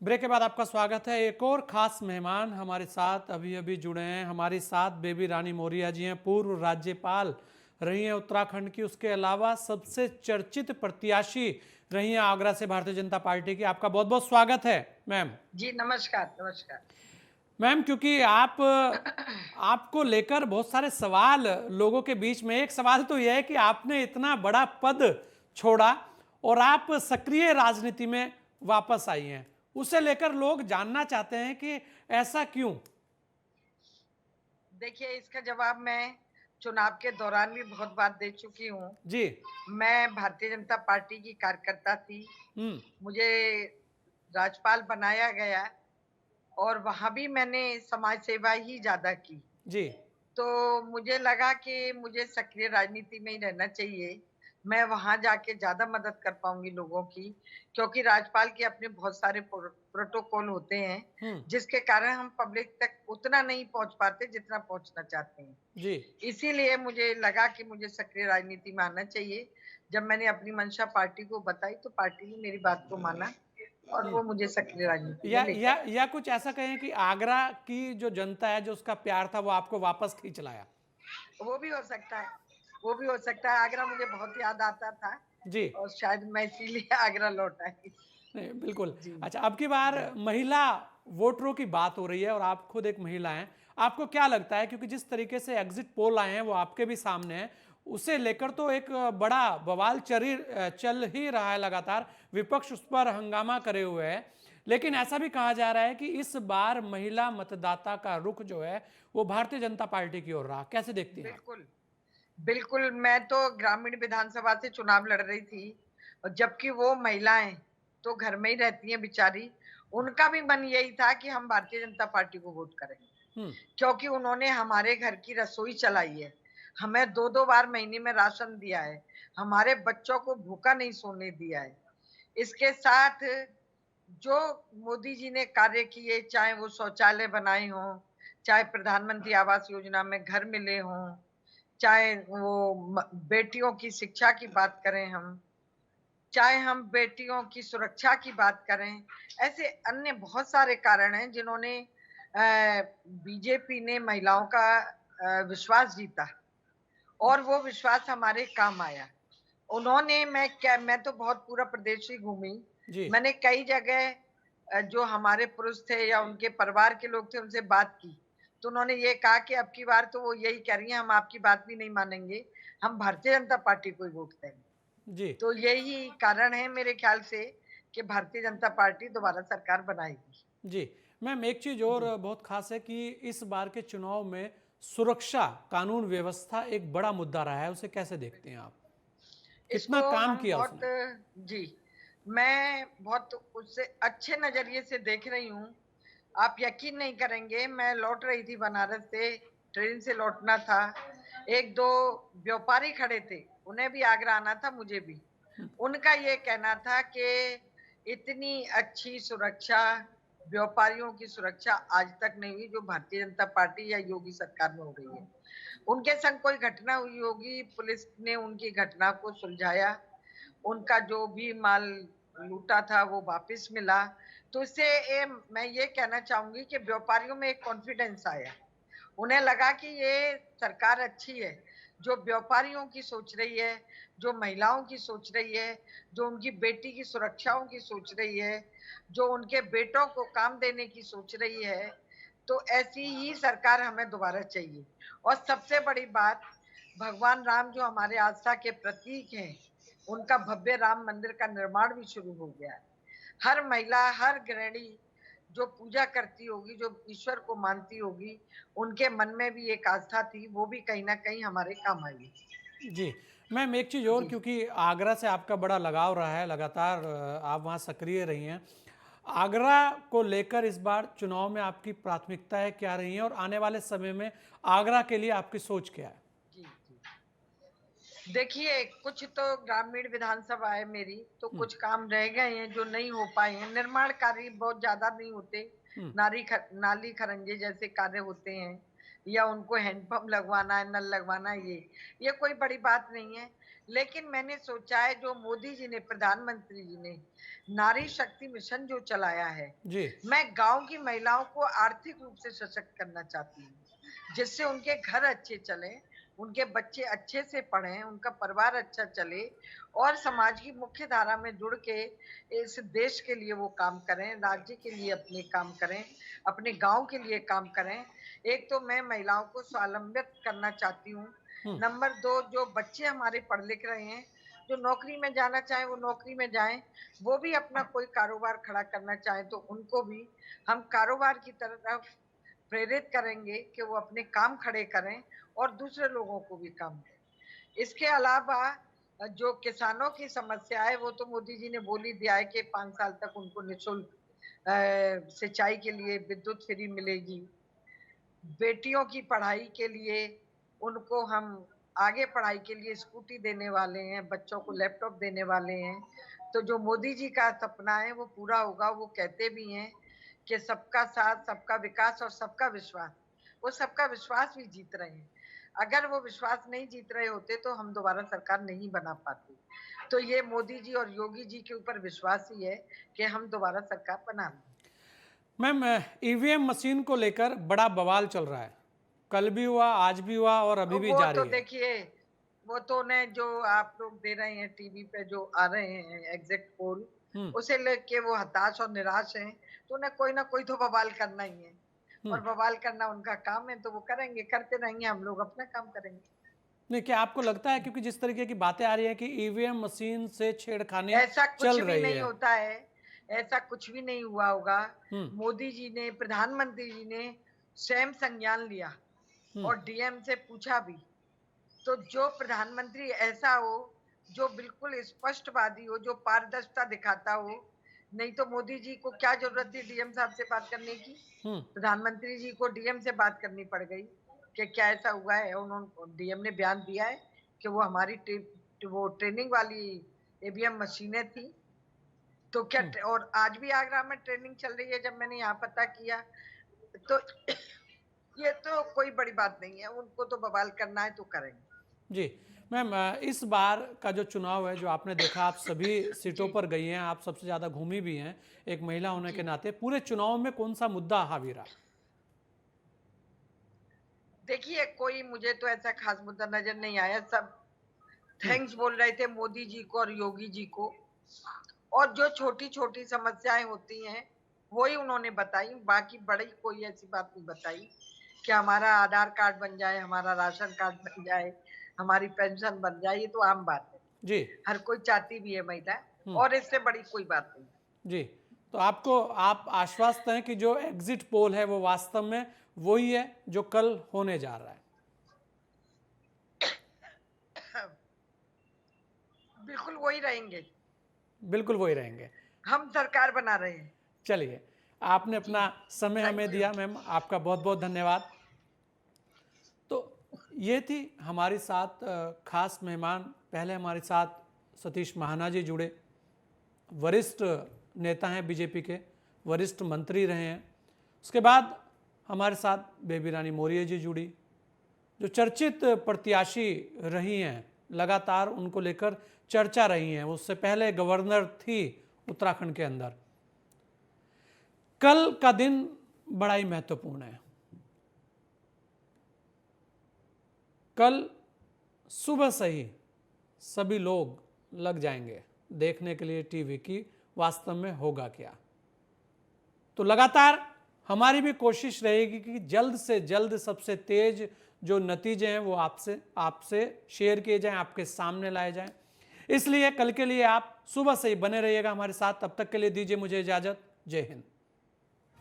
Break के बाद आपका स्वागत है। एक और खास मेहमान हमारे साथ अभी अभी जुड़े हैं। हमारे साथ बेबी रानी मौर्य जी हैं, पूर्व राज्यपाल रही हैं उत्तराखंड की। उसके अलावा सबसे चर्चित प्रत्याशी रही हैं आगरा से भारतीय जनता पार्टी की। आपका बहुत बहुत स्वागत है मैम। जी, नमस्कार, नमस्कार। मैम, क्योंकि आपको लेकर बहुत सारे सवाल लोगों के बीच में। एक सवाल तो यह है कि आपने इतना बड़ा पद छोड़ा और आप सक्रिय राजनीति में वापस आई हैं। उसे लेकर लोग जानना चाहते हैं कि ऐसा क्यों। देखिए, इसका जवाब मैं चुनाव के दौरान भी बहुत बार दे चुकी हूँ। जी। मैं भारतीय जनता पार्टी की कार्यकर्ता थी। हम्म। मुझे राज्यपाल बनाया गया और वहाँ भी मैंने समाज सेवा ही ज़्यादा की। जी। तो मुझे लगा कि मुझे सक्रिय राजनीति में ही रहना चाहिए। मैं वहाँ जाके ज़्यादा मदद कर पाऊँगी लोगों की, क्योंकि राज्यपाल के अपने बहुत सारे प्रोटोकॉल होते हैं, हम्म। जिसके कारण हम पब्लिक तक उतना नहीं पहुँच पाते जितना पहुँचना चाहते हैं। जी। इसीलिए मुझे लगा कि मुझे सक्रिय राजनीति में आना चाहिए। जब मैंने अपनी मंशा पार्टी को बताई, तो पार्टी ने मेरी बात को माना और जी। वो मुझे सक्रिय राजनीति में या लेकर आए। या कुछ ऐसा कहें कि आगरा की जो जनता है, जो उसका प्यार था, वो आपको वापस खींच लाया। वो भी हो सकता है, वो भी हो सकता है। आगरा मुझे बहुत याद आता था जी। और शायद मैं इसीलिए आगरा लौट आई। नहीं, बिल्कुल। जी, अच्छा, अब की बार जी। महिला वोटरों की बात हो रही है और आप खुद एक महिला हैं। आपको क्या लगता है, क्योंकि जिस तरीके से एग्जिट पोल आए हैं वो आपके भी सामने हैं, उसे लेकर तो एक बड़ा बवाल चल ही रहा है लगातार। विपक्ष उस पर हंगामा करे हुए है, लेकिन ऐसा भी कहा जा रहा है कि इस बार महिला मतदाता का रुख जो है वो भारतीय जनता पार्टी की ओर रहा। कैसे देखती हैं आप? बिल्कुल, बिल्कुल, मैं तो ग्रामीण विधानसभा से चुनाव लड़ रही थी और जबकि वो महिलाएँ तो घर में ही रहती हैं बेचारी, उनका भी मन यही था कि हम भारतीय जनता पार्टी को वोट करेंगे, हम्म। क्योंकि उन्होंने हमारे घर की रसोई चलाई है, हमें 2-2 बार महीने में राशन दिया है, हमारे बच्चों को भूखा नहीं सोने दिया है। इसके साथ जो मोदी जी ने कार्य किए, चाहे वो शौचालय बनाए हों, चाहे प्रधानमंत्री आवास योजना में घर मिले हों, चाहे वो बेटियों की शिक्षा की बात करें हम, चाहे हम बेटियों की सुरक्षा की बात करें, ऐसे अन्य बहुत सारे कारण हैं जिन्होंने बीजेपी ने महिलाओं का विश्वास जीता और वो विश्वास हमारे काम आया। उन्होंने मैं तो बहुत पूरा प्रदेश ही घूमी। जी। मैंने कई जगह जो हमारे पुरुष थे या उनके परिवार के लोग थे उनसे बात की। तो उन्होंने ये कहा कि अब की बार तो वो यही कह रही हैं हम आपकी बात भी नहीं मानेंगे, हम भारतीय जनता पार्टी को ही वोट देंगे। जी। तो यही कारण है मेरे ख्याल से कि भारतीय जनता पार्टी दोबारा सरकार बनाएगी। जी। मैम, एक चीज और जी। बहुत खास है कि इस बार के चुनाव में सुरक्षा, कानून व्यवस्था एक बड़ा मुद्दा रहा है। उसे कैसे देखते हैं आप? इसको कितना काम हम किया बहुत उसने? जी, मैं बहुत उससे अच्छे नज़रिए से देख रही हूँ। आप यकीन नहीं करेंगे, मैं लौट रही थी बनारस से, ट्रेन से लौटना था। 1-2 व्यापारी खड़े थे, उन्हें भी आगरा आना था, मुझे भी। उनका ये कहना था कि इतनी अच्छी सुरक्षा, व्यापारियों की सुरक्षा आज तक नहीं हुई, जो भारतीय जनता पार्टी या योगी सरकार में हो रही है। उनके संग कोई घटना हुई होगी, पुलिस ने उनकी घटना को सुलझाया, उनका जो भी माल लूटा था वो वापस मिला। तो इससे मैं ये कहना चाहूँगी कि व्यापारियों में एक कॉन्फिडेंस आया। उन्हें लगा कि ये सरकार अच्छी है, जो व्यापारियों की सोच रही है, जो महिलाओं की सोच रही है, जो उनकी बेटी की सुरक्षाओं की सोच रही है, जो उनके बेटों को काम देने की सोच रही है, तो ऐसी ही सरकार हमें दोबारा चाहिए। और सबसे बड़ी बात, भगवान राम जो हमारे आस्था के प्रतीक हैं, उनका भव्य राम मंदिर का निर्माण भी शुरू हो गया है। हर महिला, हर गृहिणी जो पूजा करती होगी, जो ईश्वर को मानती होगी, उनके मन में भी एक आस्था थी, वो भी कहीं न कहीं हमारे काम आई। जी। मैम, एक चीज और, जी। क्योंकि आगरा से आपका बड़ा लगाव रहा है, लगातार आप वहाँ सक्रिय रही हैं। आगरा को लेकर इस बार चुनाव में आपकी प्राथमिकताएं क्या रही हैं और आने वाले समय में आगरा के लिए आपकी सोच क्या है? जी, जी। देखिए, कुछ तो ग्रामीण विधानसभा है मेरी, तो हम्म। कुछ काम रह गए हैं जो नहीं हो पाए हैं। निर्माण कार्य बहुत ज़्यादा नहीं होते। हम्म। नाली खरंजे जैसे कार्य होते हैं या उनको हैंडपंप लगवाना है, नल लगवाना है ये कोई बड़ी बात नहीं है। लेकिन मैंने सोचा है जो मोदी जी ने, प्रधानमंत्री जी ने नारी शक्ति मिशन जो चलाया है, जी। मैं गांव की महिलाओं को आर्थिक रूप से सशक्त करना चाहती हूँ, जिससे उनके घर अच्छे चले, उनके बच्चे अच्छे से पढ़ें, उनका परिवार अच्छा चले और समाज की मुख्य धारा में जुड़ के इस देश के लिए वो काम करें, राज्य के लिए अपने काम करें, अपने गांव के लिए काम करें। एक तो मैं महिलाओं को स्वावलंबित करना चाहती हूँ। हम्म। नंबर 2, जो बच्चे हमारे पढ़ लिख रहे हैं, जो नौकरी में जाना चाहें वो नौकरी में जाएं, वो भी अपना कोई कारोबार खड़ा करना चाहें तो उनको भी हम कारोबार की तरफ प्रेरित करेंगे कि वो अपने काम खड़े करें और दूसरे लोगों को भी काम दें। इसके अलावा जो किसानों की समस्या है वो तो मोदी जी ने बोल ही दिया है कि 5 साल तक उनको निःशुल्क सिंचाई के लिए विद्युत फ्री मिलेगी। बेटियों की पढ़ाई के लिए उनको हम आगे पढ़ाई के लिए स्कूटी देने वाले हैं, बच्चों को लैपटॉप देने वाले हैं। तो जो मोदी जी का सपना है वो पूरा होगा। वो कहते भी हैं कि सबका साथ, सबका विकास और सबका विश्वास। वो सबका विश्वास भी जीत रहे हैं। अगर वो विश्वास नहीं जीत रहे होते तो हम दोबारा सरकार नहीं बना पाते। तो ये मोदी जी और योगी जी के ऊपर विश्वास ही है कि हम दोबारा सरकार बना लें। मैम, ईवीएम मशीन को लेकर बड़ा बवाल चल रहा है। कल भी हुआ, आज भी हुआ और अभी भी वो तो जारी है। देखिए, वो तो उन्हें जो आप लोग दे रहे हैं टीवी पे जो आ रहे हैं एग्जिट पोल, हम्म। उसे लेके वो हताश और निराश हैं, तो उन्हें कोई ना कोई तो बवाल करना ही है हम्म। और बवाल करना उनका काम है, तो वो करेंगे, करते रहेंगे, हम लोग अपना काम करेंगे। नहीं, क्या आपको लगता है, क्योंकि जिस तरीके की बातें आ रही है कि ईवीएम मशीन से छेड़खानी ऐसा कुछ चल भी रही नहीं है। होता है, ऐसा कुछ भी नहीं हुआ होगा। हम्म। मोदी जी ने, प्रधानमंत्री जी ने स्वयं संज्ञान लिया हम्म। और डीएम से पूछा भी। तो जो प्रधानमंत्री ऐसा हो जो बिल्कुल स्पष्टवादी हो, जो पारदर्शिता दिखाता हो, नहीं तो मोदी जी को क्या जरूरत थी डीएम साहब से बात करने की। हम्म। प्रधानमंत्री जी को डीएम से बात करनी पड़ गई कि क्या ऐसा हुआ है। उन्होंने, डीएम ने बयान दिया है कि वो हमारी वो ट्रेनिंग वाली ईवीएम मशीनें थी। तो क्या, हम्म। और आज भी आगरा में ट्रेनिंग चल रही है, जब मैंने यहाँ पता किया। तो ये तो कोई बड़ी बात नहीं है, उनको तो बवाल करना है तो करेंगे। जी मैम, इस बार का जो चुनाव है, जो आपने देखा, आप सभी सीटों जी पर गई हैं, आप सबसे ज्यादा घूमी भी हैं एक महिला होने के जी, नाते, पूरे चुनाव में कौन सा मुद्दा हावी रहा? देखिए कोई मुझे तो ऐसा खास मुद्दा नजर नहीं आया। सब हम्म। थैंक्स बोल रहे थे मोदी जी को और योगी जी को, और जो छोटी छोटी समस्याएं होती हैं वही उन्होंने बताई। बाकी बड़ी कोई ऐसी बात नहीं बताई कि हमारा आधार कार्ड बन जाए, हमारा राशन कार्ड बन जाए, हमारी पेंशन बन जाए। ये तो आम बात है, जी। हर कोई चाहती भी है महिला, हम्म। और इससे बड़ी कोई बात नहीं। जी। तो आप आश्वस्त हैं कि जो एग्जिट पोल है वो वास्तव में वही है जो कल होने जा रहा है? बिल्कुल वही रहेंगे, बिल्कुल वही रहेंगे। हम सरकार बना रहे हैं। चलिए, आपने जी, अपना समय हमें थैंक यू। दिया, मैम, आपका बहुत बहुत धन्यवाद। तो ये थी हमारे साथ खास मेहमान। पहले हमारे साथ सतीश महाना जी जुड़े, वरिष्ठ नेता हैं बीजेपी के, वरिष्ठ मंत्री रहे हैं। उसके बाद हमारे साथ बेबी रानी मौर्य जी जुड़ी, जो चर्चित प्रत्याशी रही हैं, लगातार उनको लेकर चर्चा रही हैं, उससे पहले गवर्नर थी उत्तराखंड के अंदर। कल का दिन बड़ा ही महत्वपूर्ण है। कल सुबह से ही सभी लोग लग जाएंगे देखने के लिए टीवी की वास्तव में होगा क्या। तो लगातार हमारी भी कोशिश रहेगी कि जल्द से जल्द सबसे तेज जो नतीजे हैं वो आपसे शेयर किए जाएं, आपके सामने लाए जाएं। इसलिए कल के लिए आप सुबह से ही बने रहिएगा हमारे साथ। तब तक के लिए दीजिए मुझे इजाजत। जय हिंद।